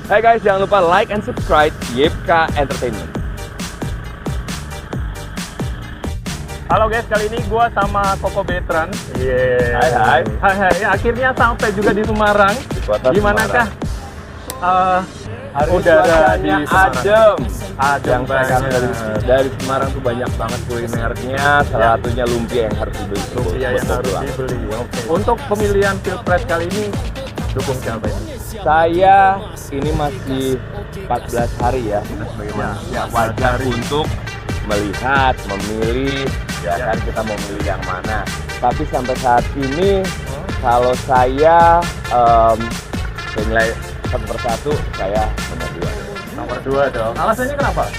Hai guys, jangan lupa like and subscribe YPK Entertainment. Halo guys, kali ini gue sama Koko Betran. Hai. Hai, akhirnya sampai juga di Semarang. Di kota Gimanakah udara di Semarang? Adem banget. Dari Semarang tuh banyak banget kulinernya. Salah satunya lumpia yang harus dibeli. Lumpia yang harus dibeli. Oke. Untuk pemilihan Pilpres kali ini, dukung siapa ini? Saya ini masih 14 hari ya. Bagaimana? Ya, wajar untuk melihat, memilih, ya kan kita mau milih yang mana. Tapi sampai saat ini kalau saya nilai satu persatu, saya Nomor 2 dong. Alasannya kenapa?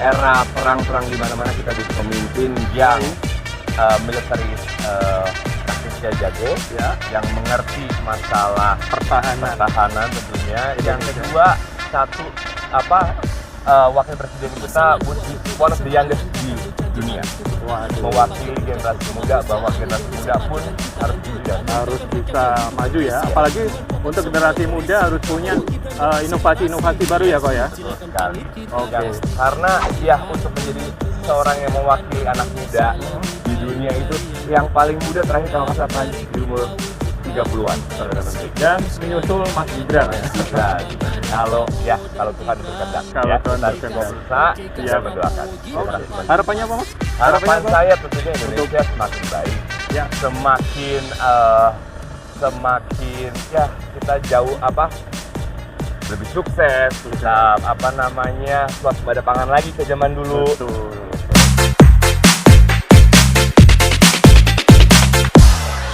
Era perang-perang di mana-mana kita butuh pemimpin yang militeris taktisnya jago, ya, yang mengerti masalah pertahanan tentunya. Yang kedua, wakil presiden kita one of the youngest di dunia. Mewakili generasi muda, bahwa generasi muda pun harus bisa maju ya. Apalagi untuk generasi muda harus punya inovasi-inovasi baru ya kok ya. Betul sekali. Oke. Karena ya untuk menjadi seorang yang mewakili anak muda di dunia itu yang paling muda terakhir kalau nggak salah di umur 30-an. Dan menyusul Mas Gibran ya. Kalau Tuhan berkehendak, kalau Tuhan berkehendak, saya mendoakan. Harapannya apa Mas? Harapan saya tentunya Indonesia semakin baik, ya, semakin ya kita jauh lebih sukses, kita swasembada pangan lagi ke zaman dulu. Betul.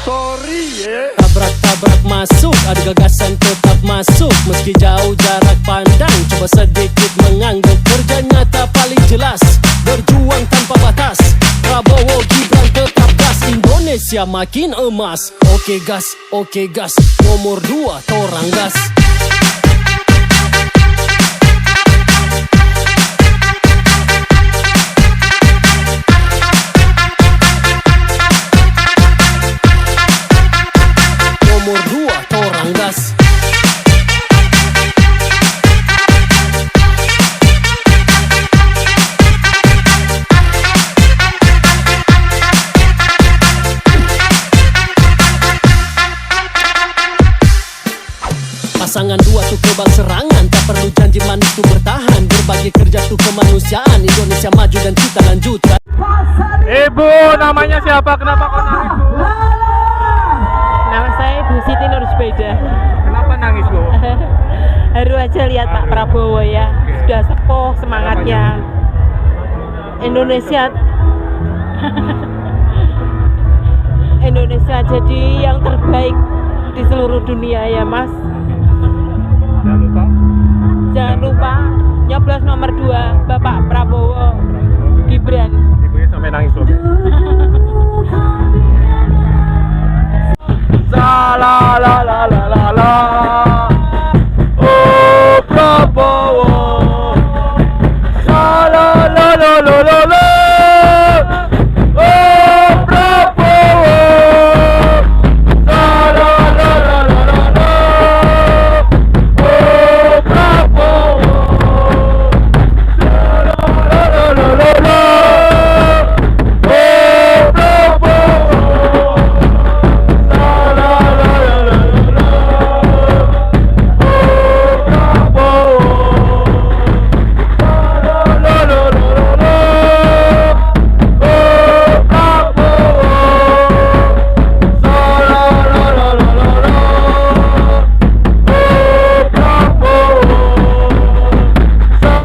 Sorry ya. Tabrak-tabrak masuk, ada gagasan tetap masuk. Meski jauh jarak pandang, coba sedikit mengangguk. Kerja nyata paling jelas, berjuang tanpa batas. Prabowo Gibran tetap gas, Indonesia makin emas. Oke gas, nomor 2 torang gas. Nomor 2 torang gas. Pasangan 2 tuh kebal serangan, tak perlu janji manis tuh bertahan. Berbagi kerja tuh kemanusiaan, Indonesia maju dan kita lanjutkan. Ibu, namanya siapa? Kenapa kok nangis, Bu? Nama saya Ibu Siti Nursbeda. Kenapa nangis, Bu? Haru aja lihat Pak Prabowo ya. Sudah sepuh semangatnya. Indonesia jadi yang terbaik di seluruh dunia ya Mas. Jangan lupa nyoblos nomor 2 Bapak Prabowo Gibran. Ibunya sampai nangis loh. La la la la la la. Oh Prabowo. La la la la la la la. Oh Prabowo. La la la la la la la. Oh Prabowo. La la la la la la la.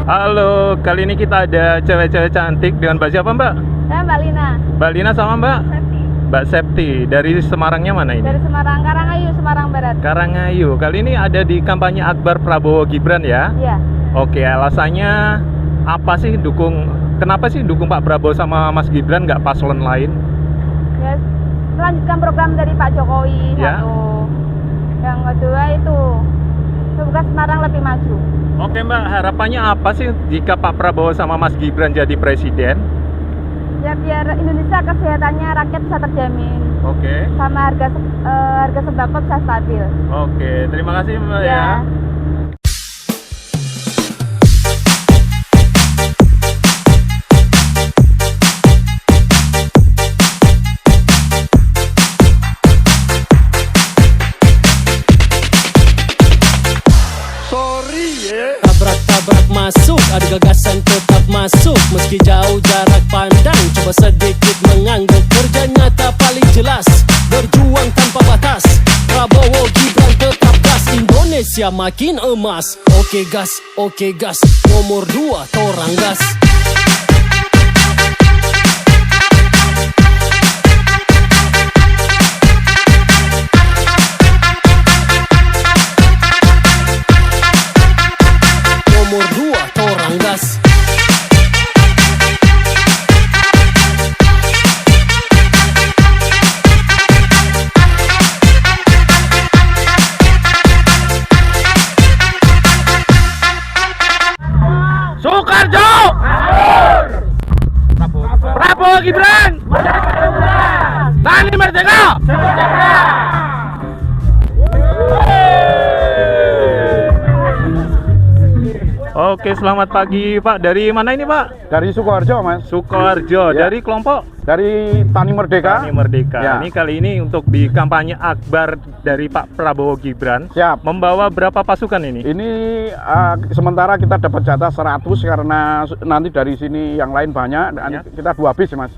Halo, kali ini kita ada cewek-cewek cantik dengan Mbak siapa Mbak? Saya Mbak Lina. Mbak Lina sama Mbak? Septi. Mbak Septi, dari Semarangnya mana ini? Dari Semarang, Karangayu, Semarang Barat. Karangayu, kali ini ada di kampanye Akbar Prabowo Gibran ya? Iya. Oke, alasannya apa sih kenapa sih dukung Pak Prabowo sama Mas Gibran, nggak paslon lain? Ya, melanjutkan program dari Pak Jokowi Ya. satu. Yang kedua itu semoga Semarang lebih maju. Oke Mbak, harapannya apa sih jika Pak Prabowo sama Mas Gibran jadi presiden? Ya biar Indonesia kesehatannya rakyat bisa terjamin. Oke. Sama harga sembako bisa stabil. Oke, terima kasih Mbak ya. Tabrak-tabrak masuk, ada gagasan tetap masuk. Meski jauh jarak pandang, coba sedikit mengangguk. Kerja nyata paling jelas, berjuang tanpa batas. Prabowo Gibran tetap gas, Indonesia makin emas. Oke gas, nomor 2 torang gas. Nomor 2 torang gas. Soekarjo! Prabowo Gibran! Tani Merdeka! Oke, selamat pagi Pak. Dari mana ini Pak? Dari Sukoharjo, Mas. Sukoharjo. Ya. Dari kelompok Dari Tani Merdeka. Tani Merdeka. Ya. Ini kali ini untuk di kampanye akbar dari Pak Prabowo Gibran. Siap. Membawa berapa pasukan ini? Ini sementara kita dapat jatah 100 karena nanti dari sini yang lain banyak. Ya. Kita 2 bis, Mas.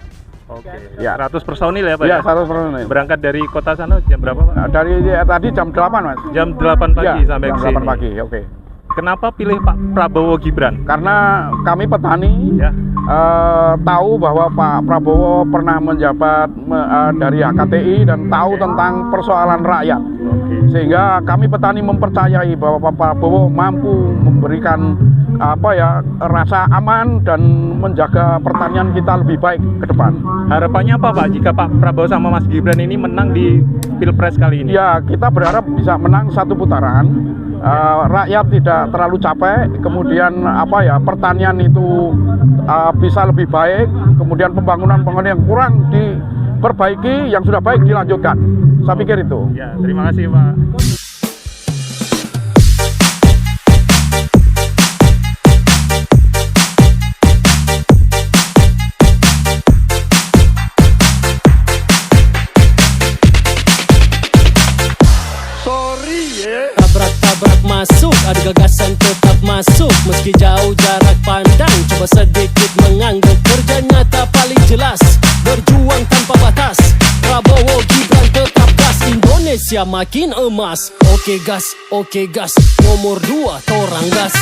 Oke. Ya. 100 personil ya Pak? Ya, 100 personil. Berangkat dari kota sana jam berapa Pak? Dari tadi jam 8, Mas. Jam 8 pagi Ya, sampai jam ke sini. 8 pagi, oke. Kenapa pilih Pak Prabowo Gibran? Karena kami petani Ya. tahu bahwa Pak Prabowo pernah menjabat dari HKTI dan tahu tentang persoalan rakyat. Oke. Sehingga kami petani mempercayai bahwa Pak Prabowo mampu memberikan rasa aman dan menjaga pertanian kita lebih baik ke depan. Harapannya apa Pak jika Pak Prabowo sama Mas Gibran ini menang di Pilpres kali ini? Ya, kita berharap bisa menang 1 putaran. Rakyat tidak terlalu capek, kemudian pertanian itu bisa lebih baik, kemudian pembangunan yang kurang diperbaiki, yang sudah baik dilanjutkan. Saya pikir itu. Ya, terima kasih Pak. Tabrak-tabrak masuk, ada gagasan tetap masuk. Meski jauh jarak pandang, coba sedikit mengangguk. Kerja nyata paling jelas, berjuang tanpa batas. Prabowo Gibran tetap gas, Indonesia makin emas. Oke gas, nomor 2 torang gas.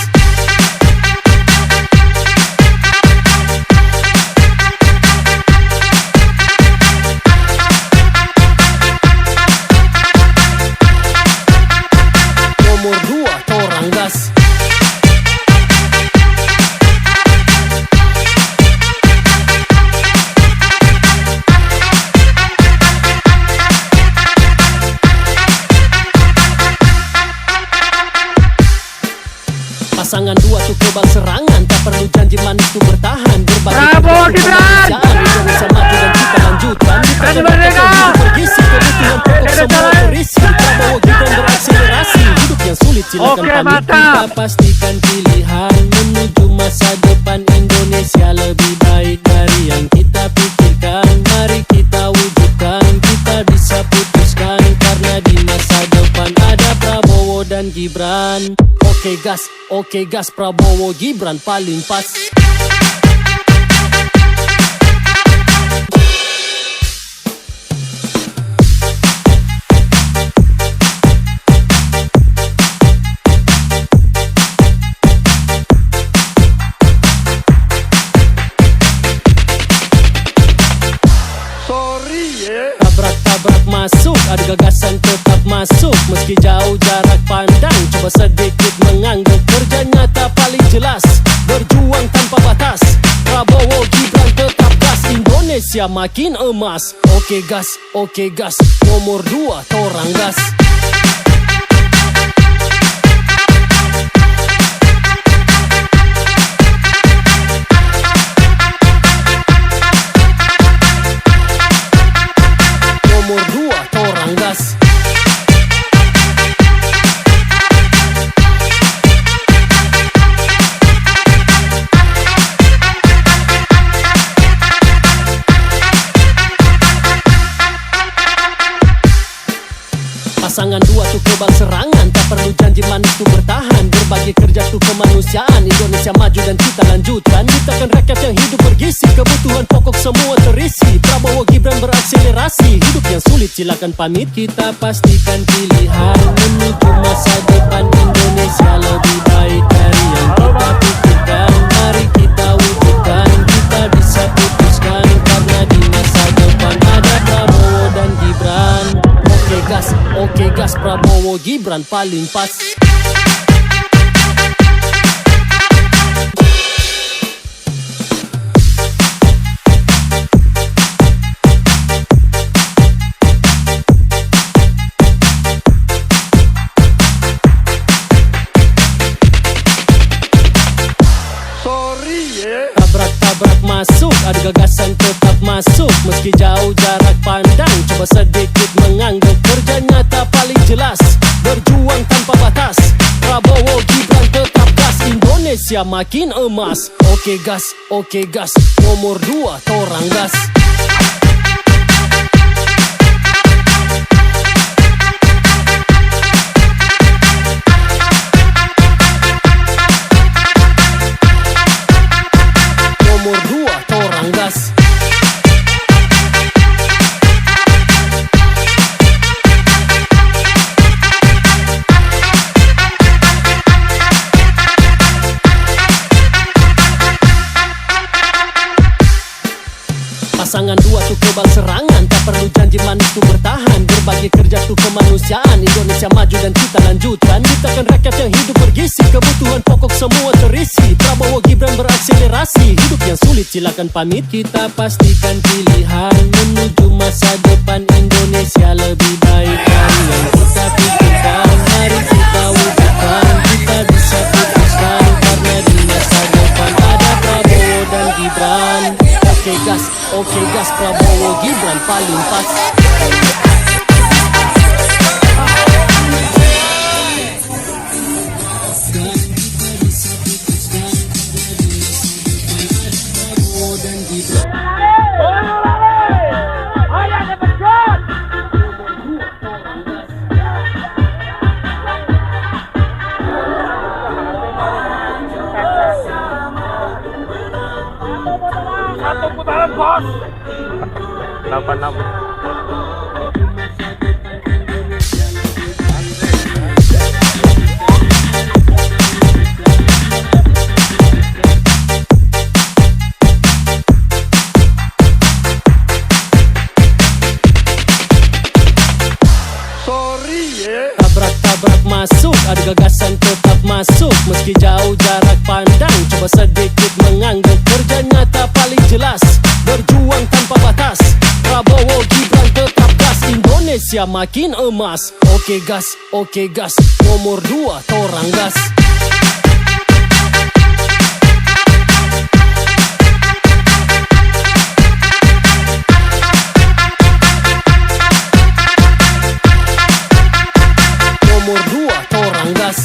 Nomor 2 torang gas. Pasangan 2 tuh kebal serangan, tak perlu janji manis tuh bertahan. Prabowo Gibran! Indonesia maju dan kita lanjutkan. Tani Merdeka! Bergisi kebutuhan pokok semua terisi. Prabowo Gibran berakselerasi. Hidup yang sulit silakan Oke, pamit. mantap. Kita pastikan pilihan menuju masa depan Indonesia lebih baik dari yang kita pikirkan. Mari kita wujudkan, kita bisa putuskan, karena di masa depan ada Prabowo dan Gibran. Oke gas, Prabowo Gibran paling pas. Tabrak-tabrak masuk, ada gagasan tetap masuk. Meski jauh jarak pandang, coba sedikit mengangguk. Kerja nyata paling jelas, berjuang tanpa batas. Prabowo Gibran tetap gas, Indonesia makin emas. Oke gas, nomor 2 torang gas. Nomor 2 torang gas. Pasangan 2 tuh kebal serangan. Indonesia maju dan kita lanjutkan. Ciptakan rakyat yang hidup bergizi, kebutuhan pokok semua terisi. Prabowo Gibran berakselerasi, hidup yang sulit silakan pamit. Kita pastikan pilihan menuju masa depan Indonesia lebih baik dari yang kita pikirkan. Mari kita wujudkan, kita bisa putuskan, karena di masa depan ada Prabowo dan Gibran. Oke gas, Prabowo Gibran paling pas. Tabrak masuk, ada gagasan tetap masuk. Meski jauh jarak pandang, coba sedikit mengangguk. Kerja nyata paling jelas, berjuang tanpa batas. Prabowo Gibran tetap gas, Indonesia makin emas. Oke gas, nomor 2 torang gas. Nomor 2 torang gas. Pasangan 2 tuh kebal serangan, tak perlu janji manis tuh bertahan. Berbagi kerja tuh kemanusiaan, Indonesia maju dan kita lanjutkan. Ciptakan rakyat yang hidup bergizi, kebutuhan pokok semua terisi. Prabowo Gibran berakselerasi, hidup yang sulit silakan pamit. Kita pastikan pilihan menuju masa depan Indonesia lebih baik dari yang kita pikirkan. Mari kita wujudkan, kita bisa putuskan, karena di masa depan ada Prabowo dan Gibran. Oke gas, Prabowo Gibran paling pas. Satu putaran bos. 86. Tabrak masuk, ada gagasan tetap masuk. Meski jauh jarak pandang, coba sedikit mengangguk. Kerja nyata paling jelas, berjuang tanpa batas. Prabowo Gibran tetap gas, Indonesia makin emas. Oke gas, nomor 2 torang gas. Nomor 2 torang gas.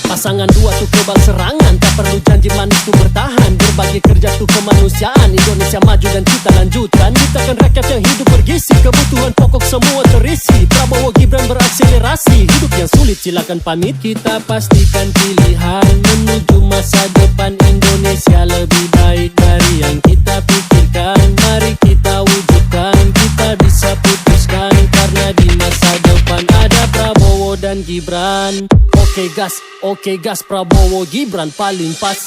Pasangan 2 tuh kebal serangan, tak perlu janji manis tuh bertahan. Berbagi kerja tuh kemanusiaan, Indonesia maju dan kita lanjutkan. Ciptakan rakyat yang hidup bergizi, kebutuhan pokok semua terisi. Prabowo Gibran berakselerasi, hidup yang sulit silakan pamit. Kita pastikan pilihan menuju masa depan Indonesia lebih baik dari yang kita pikirkan. Mari kita wujudkan, kita bisa putuskan, karena di masa depan ada Prabowo dan Gibran. Oke gas, Prabowo Gibran paling pas.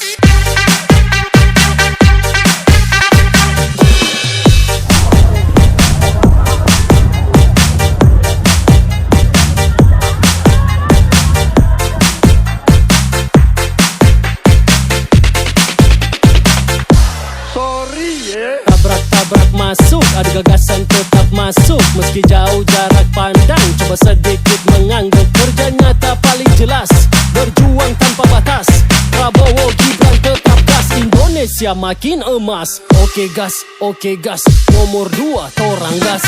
Tabrak masuk, ada gagasan tetap masuk. Meski jauh jarak pandang, coba sedikit mengangguk. Kerja nyata paling jelas, berjuang tanpa batas. Prabowo Gibran tetap gas, Indonesia makin emas. Oke gas, nomor 2 torang gas.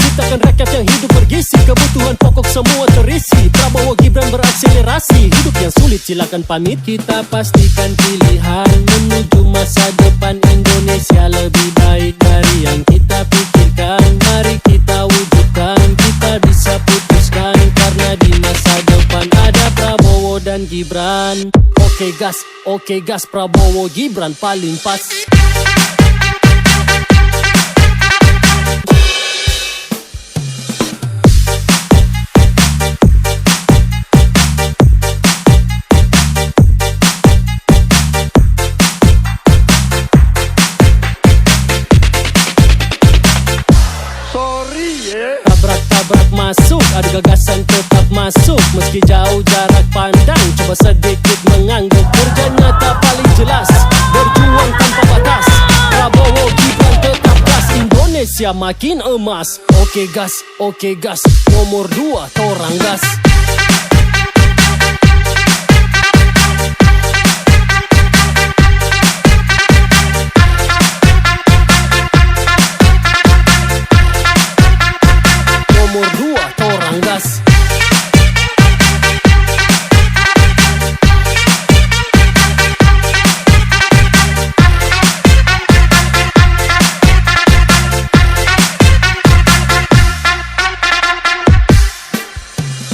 Ciptakan rakyat yang hidup bergizi, kebutuhan pokok semua terisi. Prabowo Gibran berakselerasi, hidup yang sulit silakan pamit. Kita pastikan pilihan menuju masa depan Indonesia lebih baik dari yang kita pikirkan. Mari kita wujudkan, kita bisa putuskan, karena di masa depan ada Prabowo dan Gibran. Oke gas, Prabowo Gibran paling pas. Tabrak masuk, ada gagasan tetap masuk. Meski jauh jarak pandang, coba sedikit mengangguk. Kerja nyata paling jelas, berjuang tanpa batas. Prabowo Gibran tetap gas, Indonesia makin emas. Oke gas, nomor 2 torang gas. Nomor 2 torang gas.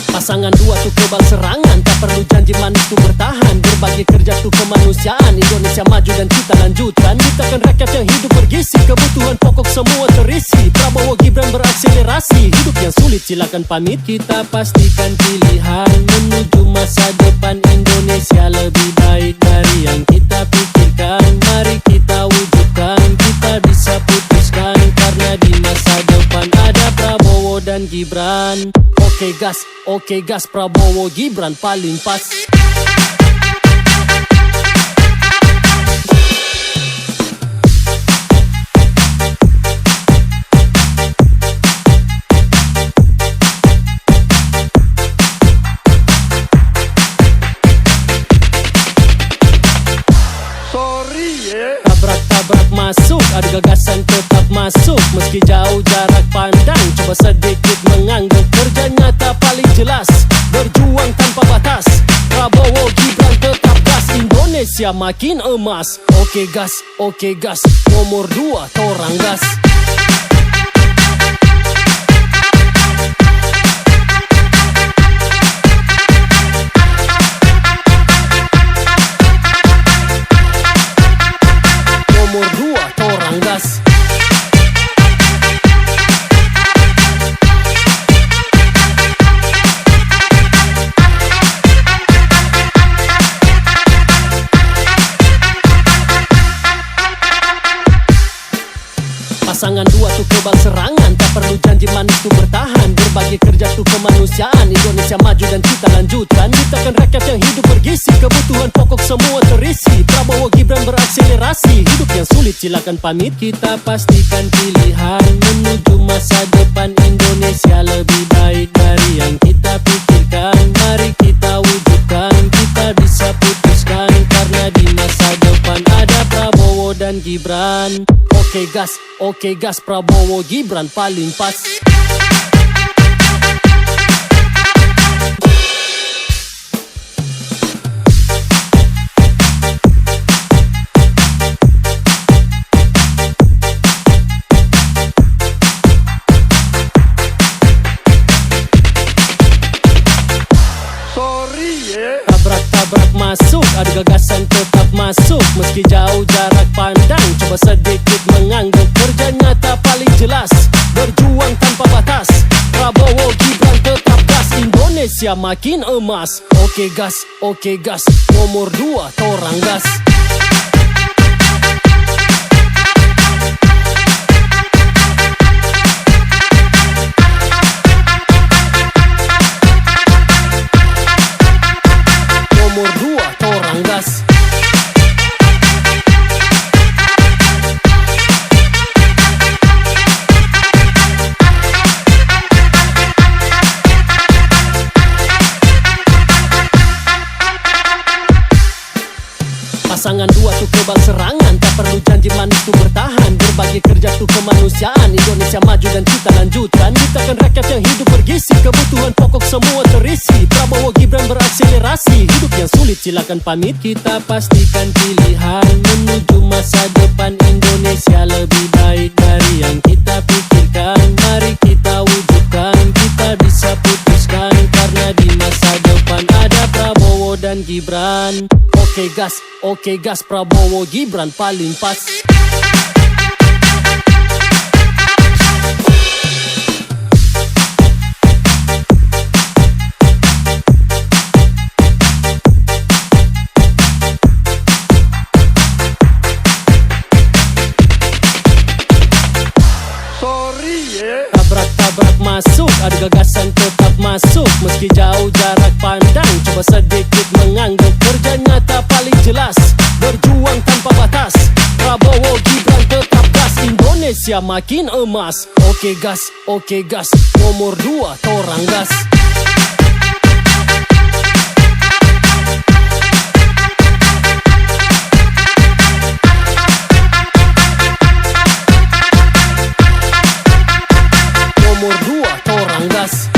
Pasangan 2 tuh kebal serangan, tak perlu janji manis tuh bertahan. Berbagi kerja tuh kemanusiaan, Indonesia maju dan kita lanjutkan. Ciptakan rakyat yang hidup bergizi, kebutuhan pokok semua terisi. Prabowo Gibran berakselerasi, hidup yang sulit silakan pamit. Kita pastikan pilihan menuju masa depan Indonesia lebih baik dari yang kita pikirkan. Mari kita wujudkan, kita bisa putuskan, karena di masa depan ada Prabowo dan Gibran. Oke gas, Prabowo Gibran paling pas. Tabrak masuk, ada gagasan tetap masuk. Meski jauh jarak pandang, coba sedikit mengangguk. Kerja nyata paling jelas, berjuang tanpa batas. Prabowo Gibran tetap gas, Indonesia makin emas. Oke gas, nomor 2 torang gas. Nomor 2 torang gas. Pasangan 2 tuh kebal serangan, tak perlu janji manis tuh bertahan. Berbagi kerja tuh kemanusiaan, Indonesia maju dan kita lanjutkan. Ciptakan rakyat yang hidup bergizi, kebutuhan pokok semua terisi. Prabowo Gibran berakselerasi, hidup yang sulit silakan pamit. Kita pastikan pilihan menuju masa depan Indonesia lebih baik dari yang kita pikirkan. Mari kita wujudkan, kita bisa putuskan, karena di masa depan ada Prabowo dan Gibran. Oke gas, Prabowo Gibran paling pas. Tabrak masuk, ada gagasan tetap masuk. Meski jauh jarak pandang, coba sedikit mengangguk. Kerja nyata paling jelas, berjuang tanpa batas. Prabowo Gibran tetap gas, Indonesia makin emas. Oke gas, nomor 2 torang gas. Nomor 2 torang gas. Pasangan 2 tuh kebal serangan, tak perlu janji manis tuh bertahan. Berbagi kerja tuh kemanusiaan. Indonesia maju dan kita lanjutkan. Ciptakan rakyat yang hidup bergizi, kebutuhan pokok semua terisi. Prabowo Gibran berakselerasi, hidup yang sulit silakan pamit. Kita pastikan pilihan menuju masa depan Indonesia lebih baik dari yang kita pikirkan. Mari kita wujudkan, kita bisa putuskan, karena di masa depan ada Prabowo dan Gibran. Oke gas, Prabowo Gibran paling pas. Tabrak masuk, ada gagasan tetap masuk. Meski jauh jarak pandang, coba sedikit mengangguk. Kerja nyata paling jelas, berjuang tanpa batas. Prabowo Gibran tetap gas, Indonesia makin emas. Oke gas, nomor 2 torang gas. Nomor 2 torang gas.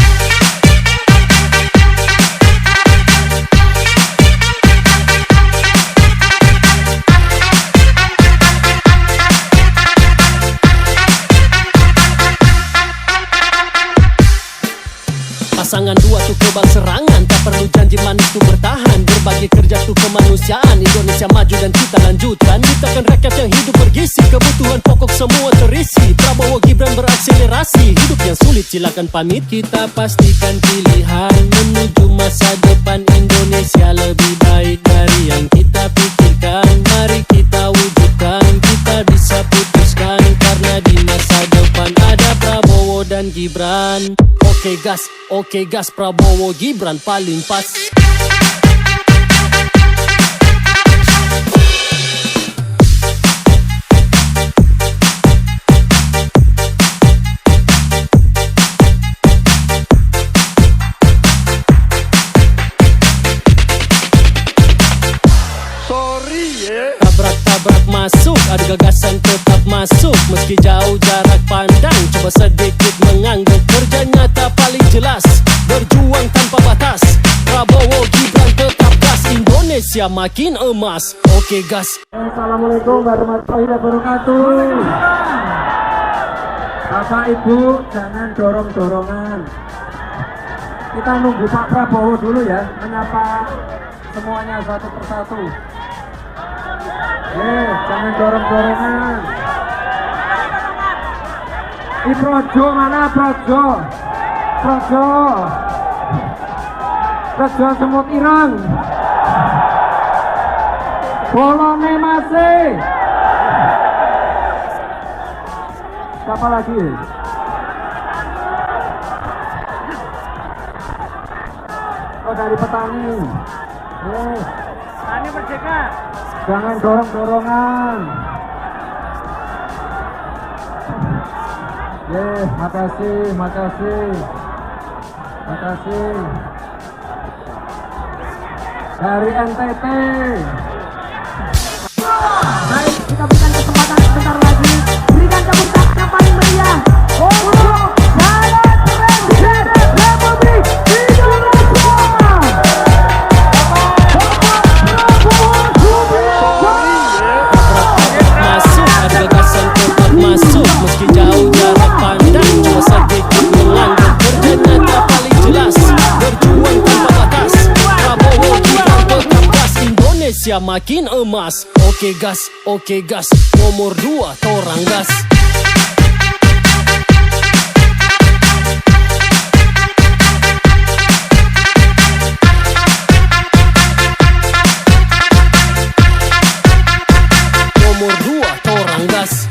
Pasangan 2 tuh kebal serangan, tak perlu janji manis tuh bertahan. Berbagi kerja tuh kemanusiaan. Indonesia maju dan kita lanjutkan. Ciptakan rakyat yang hidup bergizi, kebutuhan pokok semua terisi. Prabowo Gibran berakselerasi, hidup yang sulit silakan pamit. Kita pastikan pilihan menuju masa depan Indonesia lebih baik dari yang kita pikirkan. Mari kita wujudkan, kita bisa putuskan, karena di masa depan ada Prabowo dan Gibran. Oke gas, Prabowo Gibran paling pas. Tabrak masuk, ada gagasan tetap masuk. Meski jauh jarak pandang, coba sedikit mengangguk. Kerja nyata paling jelas, berjuang tanpa batas. Prabowo Gibran tetap gas, Indonesia makin emas. Oke gas. Assalamualaikum warahmatullahi wabarakatuh. Bapak Ibu, jangan dorong-dorongan. Kita nunggu Pak Prabowo dulu ya, menyapa semuanya satu persatu. Jangan dorong-dorongan. Di Projo mana Projo? Projo semut ireng. Bolone masih. Siapa lagi? Oh, dari petani. Petani Merdeka. Jangan dorong-dorongan. Makasih. Dari NTT. Baik, kita berikan kesempatan sebentar lagi. Berikan tepuk tangan yang paling meriah untuk calon presiden Republik Indonesia. Masuk, ada gagasan tetap masuk. Meski jauh jarak pandang, coba sedikit mengangguk. Kerja nyata paling jelas, berjuang tanpa batas. Prabowo Gibran tetap gas, Indonesia makin emas. Oke gas, nomor 2 torang gas. Nomor 2 torang gas.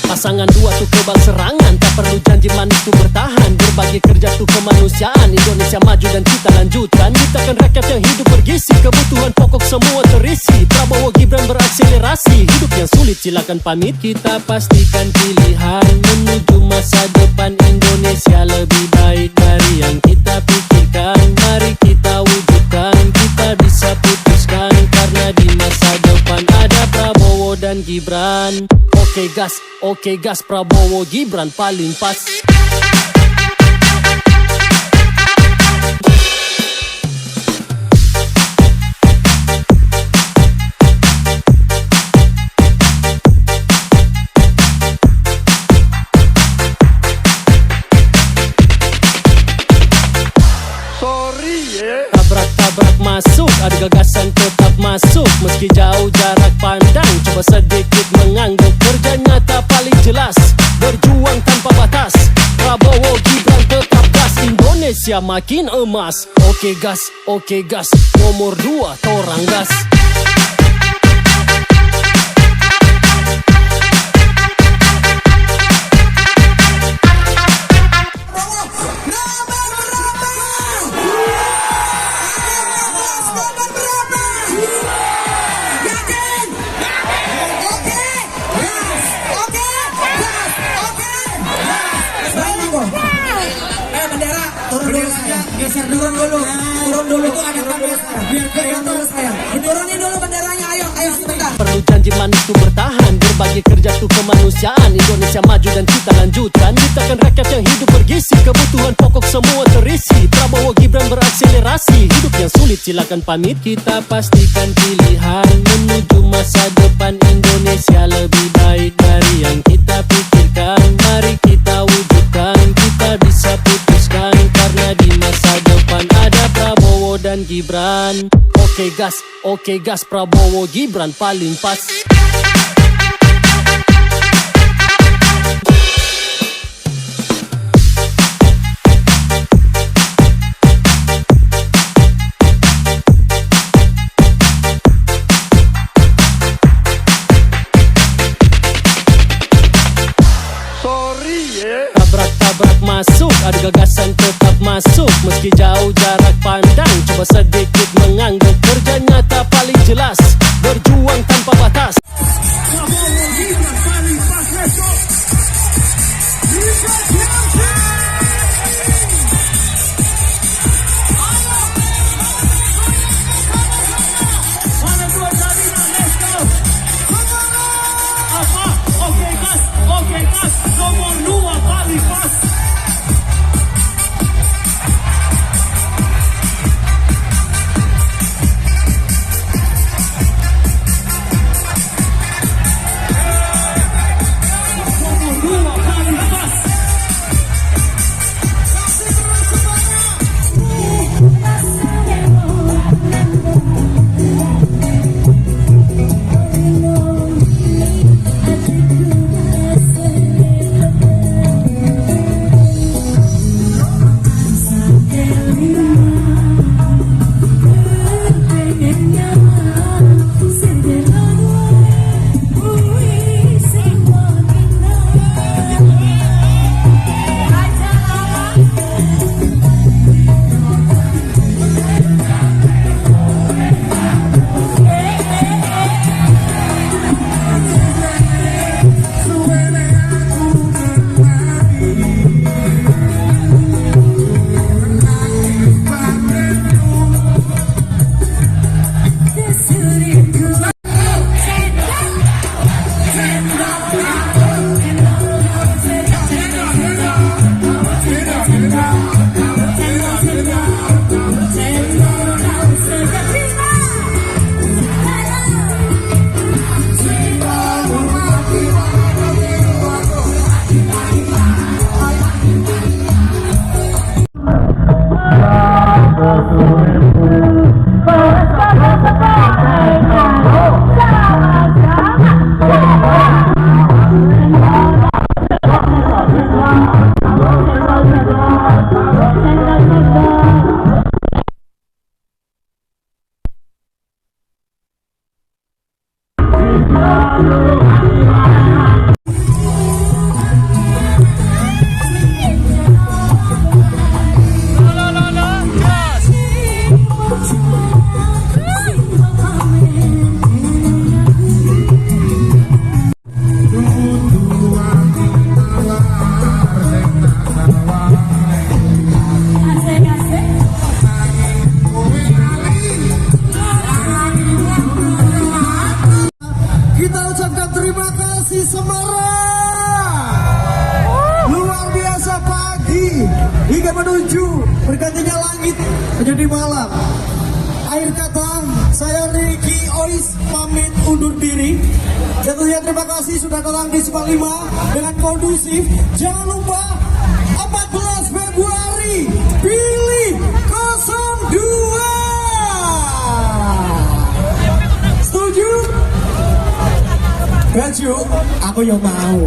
Pasangan 2 tuh kebal serangan, tak perlu janji manis tuh bertahan. Berbagi kerja tuh kemanusiaan. Indonesia maju dan kita lanjutkan. Ciptakan rakyat yang hidup bergizi, kebutuhan pokok semua terisi. Prabowo Gibran berakselerasi, hidup yang sulit silakan pamit. Kita pastikan pilihan menuju masa depan Indonesia lebih baik dari yang kita pikirkan. Mari kita wujudkan, kita bisa putuskan, karena di masa depan ada Prabowo dan Gibran. Oke gas, Prabowo Gibran paling pas. Tabrak masuk, ada gagasan tetap masuk. Meski jauh jarak pandang, coba sedikit mengangguk. Kerja nyata paling jelas, berjuang tanpa batas. Prabowo Gibran tetap gas, Indonesia makin emas. Oke gas, nomor 2 torang gas. Turun dulu itu ada kamera biar kelihatan saya. Turunin dulu benderanya, ayo sebentar. Perlu janji manis tuh bertahan, berbagi kerja tuh kemanusiaan. Indonesia maju dan kita lanjutkan. Ciptakan rakyat yang hidup bergizi, kebutuhan pokok semua terisi. Prabowo Gibran berakselerasi, hidup yang sulit silakan pamit. Kita pastikan pilihan menuju masa depan Indonesia lebih baik dari yang kita pikirkan. Mari kita wujudkan, kita bisa putuskan, karena di masa depan ada Prabowo dan Gibran. Oke gas, Prabowo Gibran paling pas. Tabrak masuk, ada gagasan tetap masuk. Meski jauh jarak pandang, coba sedikit mengangguk. Kerja nyata paling jelas, berjuang tanpa batas. ketika menuju bergantinya langit menjadi malam. Akhir kata, saya Ricky Ois pamit undur diri. Tentunya terima kasih sudah datang di Simpang 5 dengan kondusif. Jangan lupa 14 Februari pilih 02. Setuju? Baju, aku yang mau.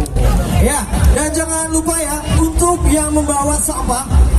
Ya, dan jangan lupa ya untuk yang membawa sampah